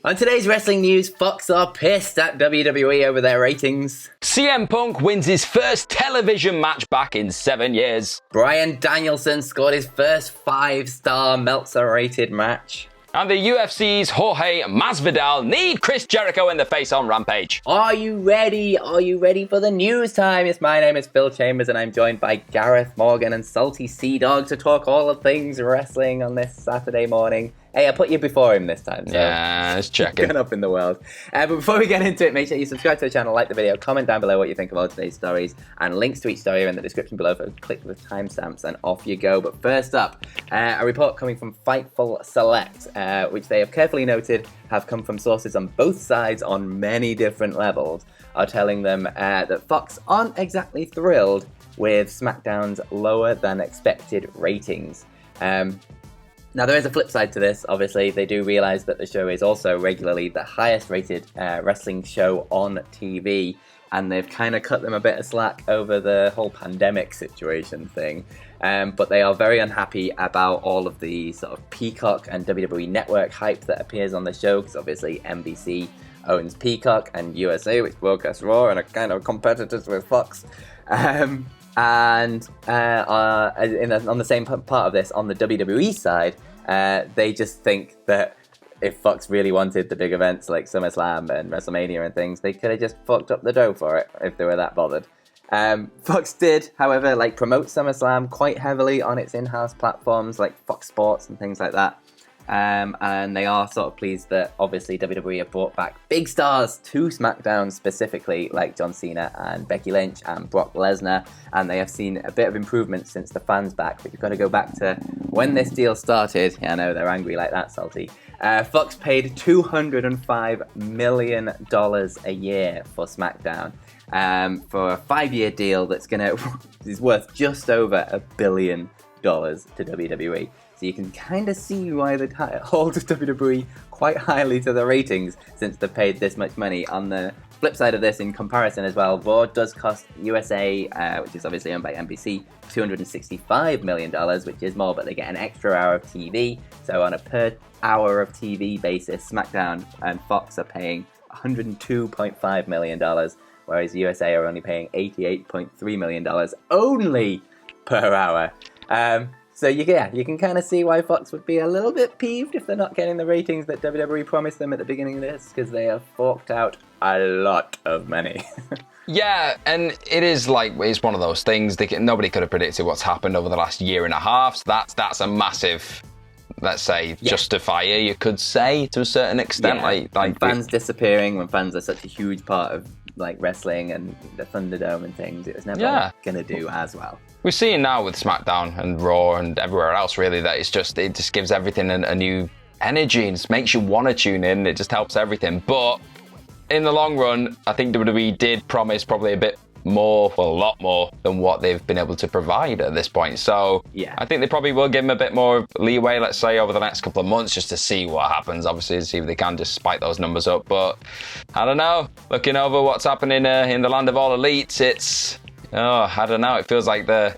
On today's wrestling news, Fox are pissed at WWE over their ratings. CM Punk wins his first television match back in 7 years. Bryan Danielson scored his first 5-star Meltzer-rated match. And the UFC's Jorge Masvidal need Chris Jericho in the face on Rampage. Are you ready? Are you ready for the news time? Yes, my name is Phil Chambers and I'm joined by Gareth Morgan and Salty Sea Dog to talk all of things wrestling on this Saturday morning. Hey, I put you before him this time. So yeah, let's check it. Going up in the world. But before we get into it, make sure you subscribe to the channel, like the video, comment down below what you think of all today's stories, and links to each story are in the description below. So click the timestamps and off you go. But first up, a report coming from Fightful Select, which they have carefully noted have come from sources on both sides on many different levels, are telling them that Fox aren't exactly thrilled with SmackDown's lower than expected ratings. Now, there is a flip side to this. Obviously, they do realise that the show is also regularly the highest rated wrestling show on TV, and they've kind of cut them a bit of slack over the whole pandemic situation thing. But they are very unhappy about all of the sort of Peacock and WWE Network hype that appears on the show, because obviously NBC owns Peacock and USA, which broadcasts Raw, and are kind of competitors with Fox. And on the same part of this, on the WWE side, they just think that if Fox really wanted the big events like SummerSlam and WrestleMania and things, they could have just fucked up the dough for it if they were that bothered. Fox did, however, promote SummerSlam quite heavily on its in-house platforms like Fox Sports and things like that. And they are sort of pleased that obviously WWE have brought back big stars to SmackDown specifically, like John Cena and Becky Lynch and Brock Lesnar, and they have seen a bit of improvement since the fans back. But you've got to go back to when this deal started. Yeah, I know they're angry like that, Salty. Fox paid $205 million a year for SmackDown for a 5-year deal that's is worth just over $1 billion to WWE. So you can kind of see why they hold WWE quite highly to the ratings, since they paid this much money. On the flip side of this, in comparison as well, Raw does cost USA, which is obviously owned by NBC, $265 million, which is more, but they get an extra hour of TV. So on a per hour of TV basis, SmackDown and Fox are paying $102.5 million, whereas USA are only paying $88.3 million only per hour. So you can kind of see why Fox would be a little bit peeved if they're not getting the ratings that WWE promised them at the beginning of this, because they have forked out a lot of money. Yeah, and it is it's one of those things. Nobody could have predicted what's happened over the last year and a half. So that's a massive, let's say, justifier, you could say, to a certain extent. Yeah. Like fans disappearing, when fans are such a huge part of wrestling and the Thunderdome and things, it was never going to do as well. We're seeing now with SmackDown and Raw and everywhere else, really, that it just gives everything a new energy and just makes you want to tune in. It just helps everything. But in the long run, I think WWE did promise probably a bit more, well, a lot more than what they've been able to provide at this point. So yeah, I think they probably will give them a bit more leeway, let's say, over the next couple of months, just to see what happens, obviously, to see if they can just spike those numbers up. But I don't know, looking over what's happening in the land of all elites, I don't know, it feels like the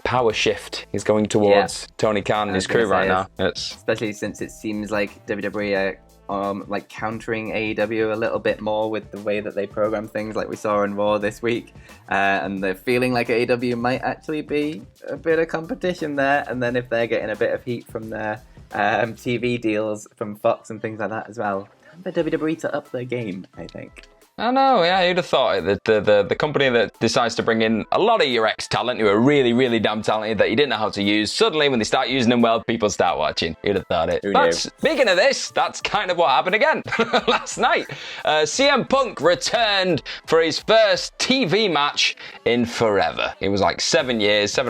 power shift is going towards Tony Khan and his crew right now. Especially since it seems like WWE are countering AEW a little bit more with the way that they program things, like we saw on Raw this week, and they're feeling like AEW might actually be a bit of competition there. And then if they're getting a bit of heat from their TV deals from Fox and things like that as well, time for WWE to up their game, I think. I know, yeah, you'd have thought it. The company that decides to bring in a lot of your ex-talent who are really, really damn talented that you didn't know how to use, suddenly when they start using them well, people start watching. You'd have thought it. But speaking of this, that's kind of what happened again last night. CM Punk returned for his first TV match in forever. It was 7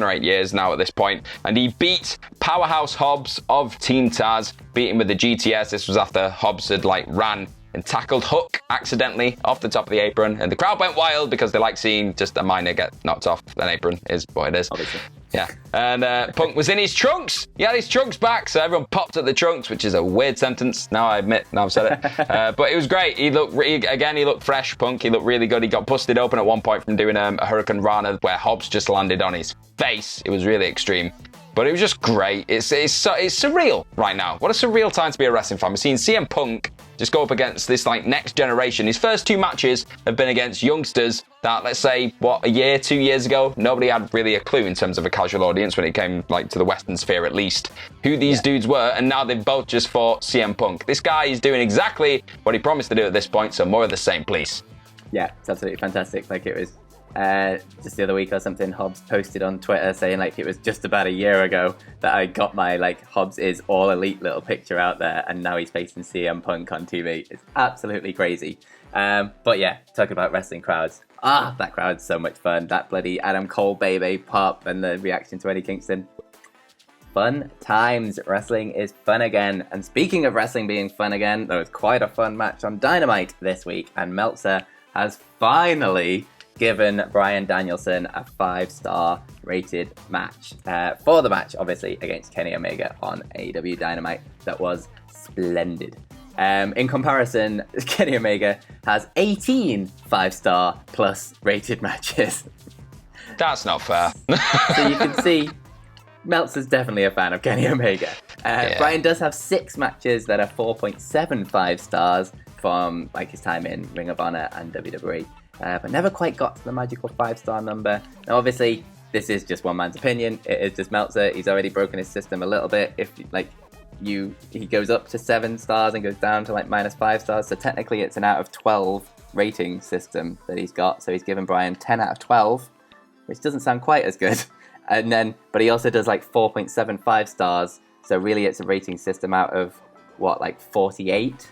or 8 years now at this point, and he beat Powerhouse Hobbs of Team Taz, beat him with the GTS. This was after Hobbs had ran and tackled Hook accidentally off the top of the apron, and the crowd went wild because they like seeing just a minor get knocked off an apron, is what it is. Obviously. Yeah, and Punk was in his trunks. He had his trunks back, so everyone popped at the trunks, which is a weird sentence. Now I admit, now I've said it. But it was great. He looked fresh, Punk. He looked really good. He got busted open at one point from doing a Hurricane Rana where Hobbs just landed on his face. It was really extreme. But it was just great. It's surreal right now. What a surreal time to be a wrestling fan. We're seeing CM Punk just go up against this like next generation. His first 2 matches have been against youngsters that, let's say, a year, 2 years ago, nobody had really a clue in terms of a casual audience when it came like to the Western sphere at least, who these dudes were, and now they've both just fought CM Punk. This guy is doing exactly what he promised to do at this point, so more of the same, please. Yeah, it's absolutely fantastic. Like, it was just the other week or something, Hobbs posted on Twitter saying like it was just about a year ago that I got my like Hobbs is all elite little picture out there, and now he's facing CM Punk on TV. It's absolutely crazy. But yeah, talking about wrestling crowds. That crowd's so much fun. That bloody Adam Cole baby pop and the reaction to Eddie Kingston. Fun times. Wrestling is fun again. And speaking of wrestling being fun again, there was quite a fun match on Dynamite this week, and Meltzer has finally given Bryan Danielson a 5-star rated match for the match, obviously, against Kenny Omega on AEW Dynamite. That was splendid. In comparison, Kenny Omega has 18 5-star plus rated matches. That's not fair. So you can see Meltzer's definitely a fan of Kenny Omega. Bryan does have 6 matches that are 4.75 stars from like his time in Ring of Honor and WWE. But never quite got to the magical 5-star number. Now, obviously, this is just one man's opinion. It is just Meltzer. He's already broken his system a little bit. If he goes up to 7 stars and goes down to like -5 stars. So technically, it's an out of 12 rating system that he's got. So he's given Bryan 10 out of 12, which doesn't sound quite as good. But he also does like 4.75 stars. So really, it's a rating system out of like 48.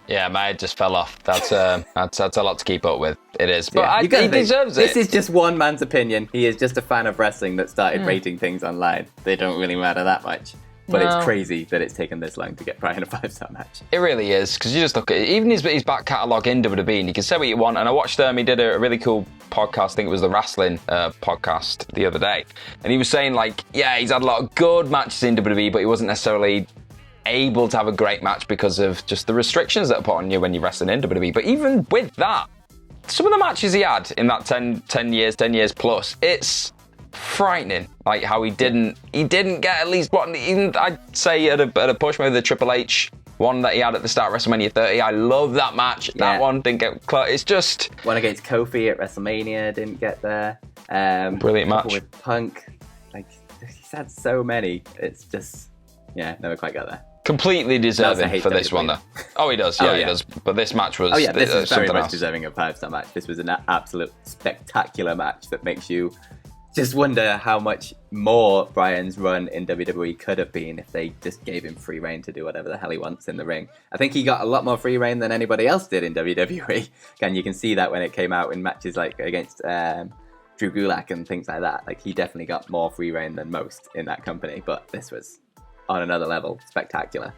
Yeah, my head just fell off. That's a lot to keep up with. It is, but yeah, he deserves it. This is just one man's opinion. He is just a fan of wrestling that started rating things online. They don't really matter that much. But it's crazy that it's taken this long to get Bryan a 5-star match. It really is, because you just look at it, even his back catalogue in WWE, and you can say what you want. And I watched he did a really cool podcast, I think it was the wrestling podcast the other day. And he was saying like, yeah, he's had a lot of good matches in WWE, but he wasn't necessarily able to have a great match because of just the restrictions that are put on you when you're wrestling in WWE. But even with that, some of the matches he had in that 10 years plus, it's frightening. Like how he didn't get at least what, even I'd say at a push, maybe the Triple H one that he had at the start of WrestleMania 30. I love that match. That one didn't get close. It's just one against Kofi at WrestleMania didn't get there. Brilliant match with Punk. Like, he's had so many. It's just never quite got there. Completely deserving for this one, though. Oh, he does. Yeah, he does. But this match was this is very much else. deserving of a 5-star match. This was an absolute spectacular match that makes you just wonder how much more Bryan's run in WWE could have been if they just gave him free reign to do whatever the hell he wants in the ring. I think he got a lot more free reign than anybody else did in WWE. And you can see that when it came out in matches like against Drew Gulak and things like that. Like, he definitely got more free reign than most in that company. But this was on another level spectacular.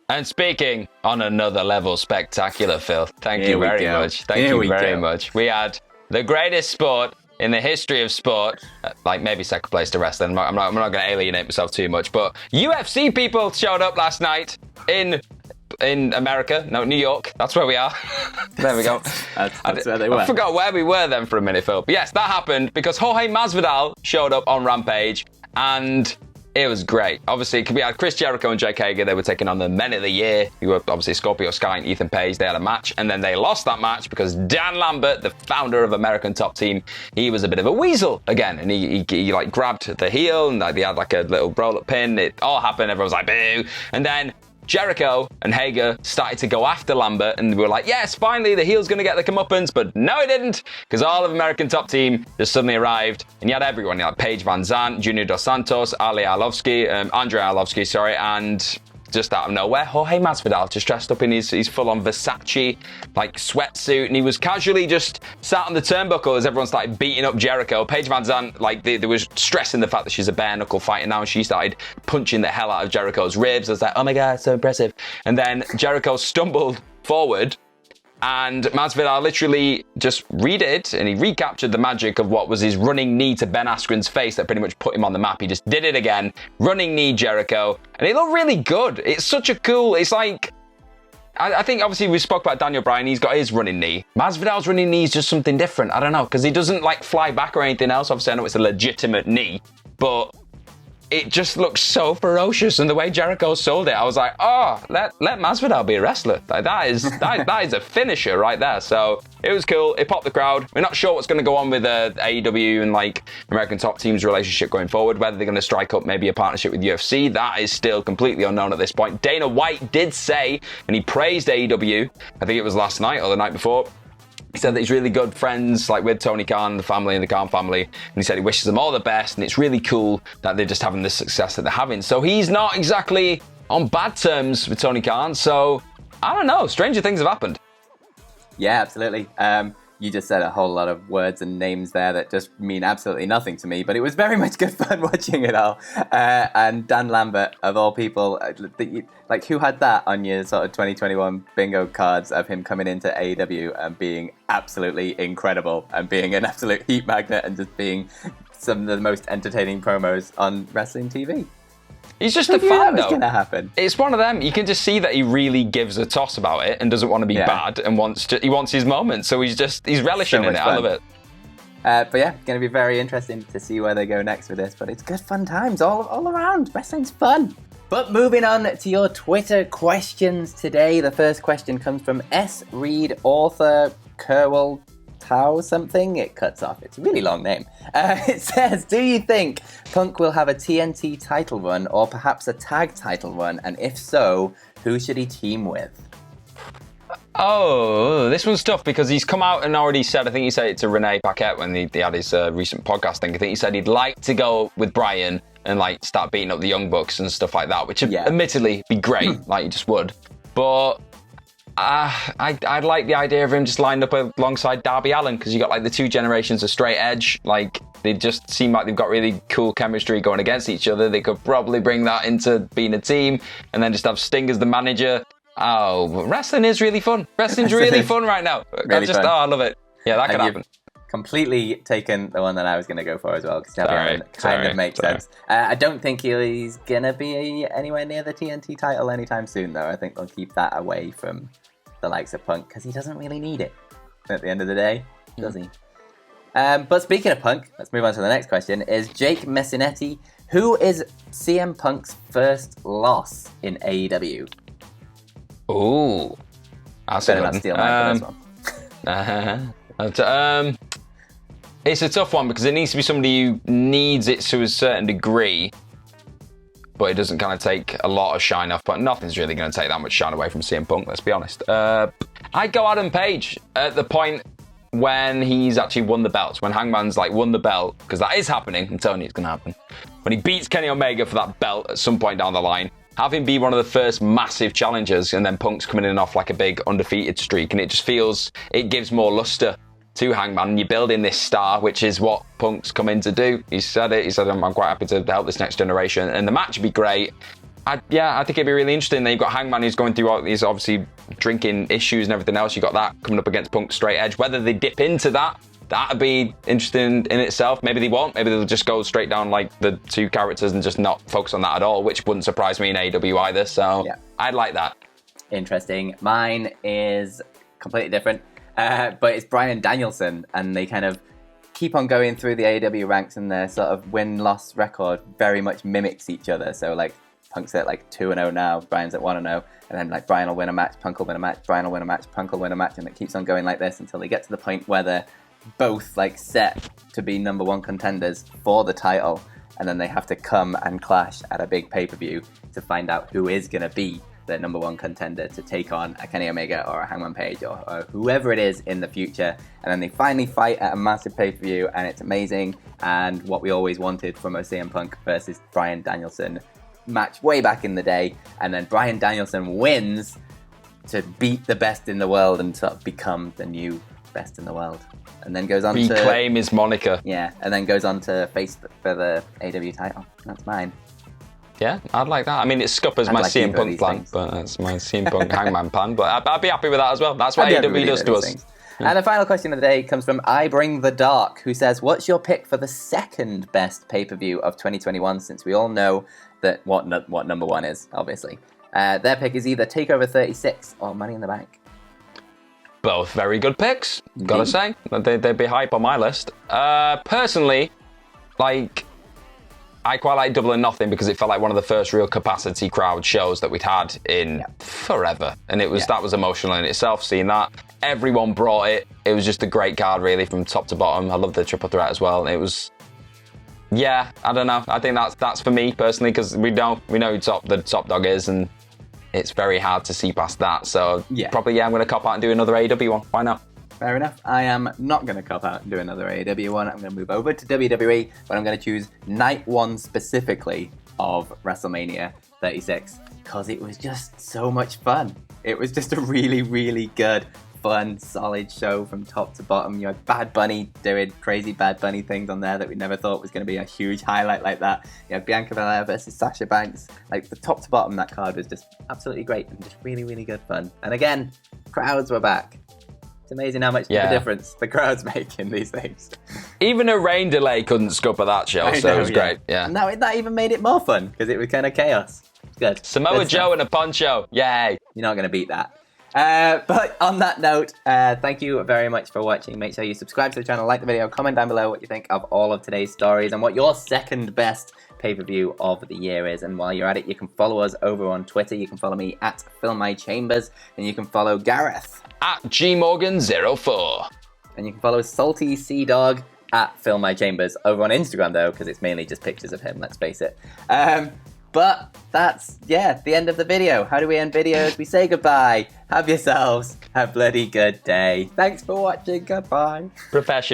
And speaking on another level spectacular, Phil, thank you very much. Thank you very much. We had the greatest sport in the history of sport, like maybe second place to wrestling. I'm not going to alienate myself too much, but UFC people showed up last night in America, no, New York. That's where we are. There we go. that's where they were. I forgot where we were then for a minute, Phil. But yes, that happened because Jorge Masvidal showed up on Rampage, and it was great. Obviously, we had Chris Jericho and Jake Hager. They were taking on the Men of the Year. You were obviously Scorpio Sky and Ethan Page. They had a match, and then they lost that match because Dan Lambert, the founder of American Top Team, he was a bit of a weasel again, and he like grabbed the heel, and they had like a little roll-up pin. It all happened. Everyone was like, boo. And then Jericho and Hager started to go after Lambert, and we were like, yes, finally, the heel's going to get the comeuppance, but no, it didn't, because all of American Top Team just suddenly arrived, and you had everyone. You had Paige Van Zandt, Junior Dos Santos, Andrei Arlovsky, and just out of nowhere, Jorge Masvidal just dressed up in his full-on Versace like sweatsuit, and he was casually just sat on the turnbuckle as everyone started beating up Jericho. Paige Van Zandt, like, they was stressing the fact that she's a bare-knuckle fighter now, and she started punching the hell out of Jericho's ribs. I was like, oh my god, so impressive. And then Jericho stumbled forward, and Masvidal literally just redid, and he recaptured the magic of what was his running knee to Ben Askren's face that pretty much put him on the map. He just did it again, running knee Jericho, and it looked really good. It's such a cool, it's like, I think obviously we spoke about Daniel Bryan, he's got his running knee. Masvidal's running knee is just something different. I don't know, because he doesn't like fly back or anything else. Obviously I know it's a legitimate knee, but it just looks so ferocious, and the way Jericho sold it, I was like, oh, let Masvidal be a wrestler. Like, that is a finisher right there. So it was cool. It popped the crowd. We're not sure what's going to go on with AEW and like American Top Team's relationship going forward. Whether they're going to strike up maybe a partnership with UFC, that is still completely unknown at this point. Dana White did say, and he praised AEW. I think it was last night or the night before. He said that he's really good friends like with Tony Khan, the family, and the Khan family. And he said he wishes them all the best. And it's really cool that they're just having the success that they're having. So he's not exactly on bad terms with Tony Khan. So I don't know. Stranger things have happened. Yeah, absolutely. You just said a whole lot of words and names there that just mean absolutely nothing to me, but it was very much good fun watching it all. And Dan Lambert, of all people, like who had that on your sort of 2021 bingo cards of him coming into AEW and being absolutely incredible and being an absolute heat magnet and just being some of the most entertaining promos on wrestling TV? He's just a fan, though. Gonna happen. It's one of them. You can just see that he really gives a toss about it and doesn't want to be bad and he wants his moment. So he's relishing in it. I love it. But yeah, going to be very interesting to see where they go next with this. But it's good fun times all around. Wrestling's fun. But moving on to your Twitter questions today. The first question comes from S. Reed, author Kerwell Tao something. It cuts off. It's a really long name. It says, do you think Punk will have a TNT title run or perhaps a tag title run? And if so, who should he team with? Oh, this one's tough because he's come out and already said, I think he said it to Renee Paquette when he had his recent podcast thing. I think he said he'd like to go with Bryan and like start beating up the Young Bucks and stuff like that, which would admittedly be great, like you just would. But I'd like the idea of him just lined up alongside Darby Allin because you got like the two generations of straight edge. Like they just seem like they've got really cool chemistry going against each other. They could probably bring that into being a team and then just have Sting as the manager. Oh, wrestling is really fun. Wrestling's really fun right now. Really fun. I love it. Yeah, that could happen. Completely taken the one that I was going to go for as well because kind of makes sense. I don't think he's going to be anywhere near the TNT title anytime soon, though. I think they'll keep that away from the likes of Punk because he doesn't really need it at the end of the day, does he? But speaking of Punk, let's move on to the next question. Is Jake Messinetti, who is CM Punk's first loss in AEW? Ooh, that's better not steal mine for this one. It's a tough one because it needs to be somebody who needs it to a certain degree, but it doesn't kind of take a lot of shine off. But nothing's really going to take that much shine away from CM Punk, let's be honest. I'd go Adam Page at the point when he's actually won the belts, when Hangman's like won the belt, because that is happening. I'm telling you it's going to happen. When he beats Kenny Omega for that belt at some point down the line, have him be one of the first massive challengers, and then Punk's coming in off like a big undefeated streak, and it just feels, it gives more luster to Hangman. You're building this star, which is what Punk's come in to do. He said it. He said, I'm quite happy to help this next generation, and the match would be great. I think it'd be really interesting. Then you've got Hangman who's going through all these obviously drinking issues and everything else. You've got that coming up against Punk's straight edge. Whether they dip into that'd be interesting in itself. Maybe they won't. Maybe they'll just go straight down like the two characters and just not focus on that at all, which wouldn't surprise me in AEW either. So I'd like that. Interesting. Mine is completely different, but it's Bryan Danielson, and they kind of keep on going through the AEW ranks, and their sort of win-loss record very much mimics each other. So like Punk's at like 2-0 now, Bryan's at 1-0, and then like Bryan will win a match, Punk will win a match, Bryan will win a match, Punk will win a match, and it keeps on going like this until they get to the point where they're both like set to be number one contenders for the title, and then they have to come and clash at a big pay-per-view to find out who is going to be the number one contender to take on a Kenny Omega or a Hangman Page or whoever it is in the future. And then they finally fight at a massive pay-per-view, and it's amazing, and what we always wanted from a CM Punk versus Bryan Danielson match way back in the day. And then Bryan Danielson wins to beat the best in the world and sort of become the new best in the world, and then goes on to reclaim his moniker. And then goes on to face for the AEW title. That's mine. Yeah, I'd like that. I mean, it's scuppers my CM Punk plan, but that's my CM Punk Hangman plan. But I'd be happy with that as well. That's what AEW does to us. And the final question of the day comes from I Bring the Dark, who says, what's your pick for the second best pay-per-view of 2021, since we all know that what number one is, obviously. Their pick is either TakeOver 36 or Money in the Bank. Both very good picks, gotta say. They'd be high up on my list. Personally, like, I quite like Double or Nothing because it felt like one of the first real capacity crowd shows that we'd had in forever. And that was emotional in itself, seeing that. Everyone brought it. It was just a great card, really, from top to bottom. I love the triple threat as well. It was, I don't know. I think that's for me, personally, because we know who the top dog is, and it's very hard to see past that. So probably, I'm going to cop out and do another AEW one. Why not? Fair enough. I am not going to cop out and do another AEW one. I'm going to move over to WWE, but I'm going to choose night one specifically of WrestleMania 36 because it was just so much fun. It was just a really, really good, fun, solid show from top to bottom. You had Bad Bunny doing crazy Bad Bunny things on there that we never thought was going to be a huge highlight like that. You had Bianca Belair versus Sasha Banks. Like, the top to bottom, that card was just absolutely great and just really, really good fun. And again, crowds were back. It's amazing how much of a difference the crowds make in these things. Even a rain delay couldn't scupper that show, so it was great. Yeah. And that even made it more fun because it was kind of chaos. It's good. Samoa Joe and a poncho. Yay. You're not going to beat that. But on that note, thank you very much for watching. Make sure you subscribe to the channel, like the video, comment down below what you think of all of today's stories and what your second best pay-per-view of the year is. And while you're at it, you can follow us over on Twitter. You can follow me at FillMyChambers, and you can follow Gareth at GMorgan04. And you can follow Salty Sea Dog at FillMyChambers over on Instagram, though, because it's mainly just pictures of him, let's face it. But that's, the end of the video. How do we end videos? We say goodbye. Have yourselves a bloody good day. Thanks for watching. Goodbye. Professional.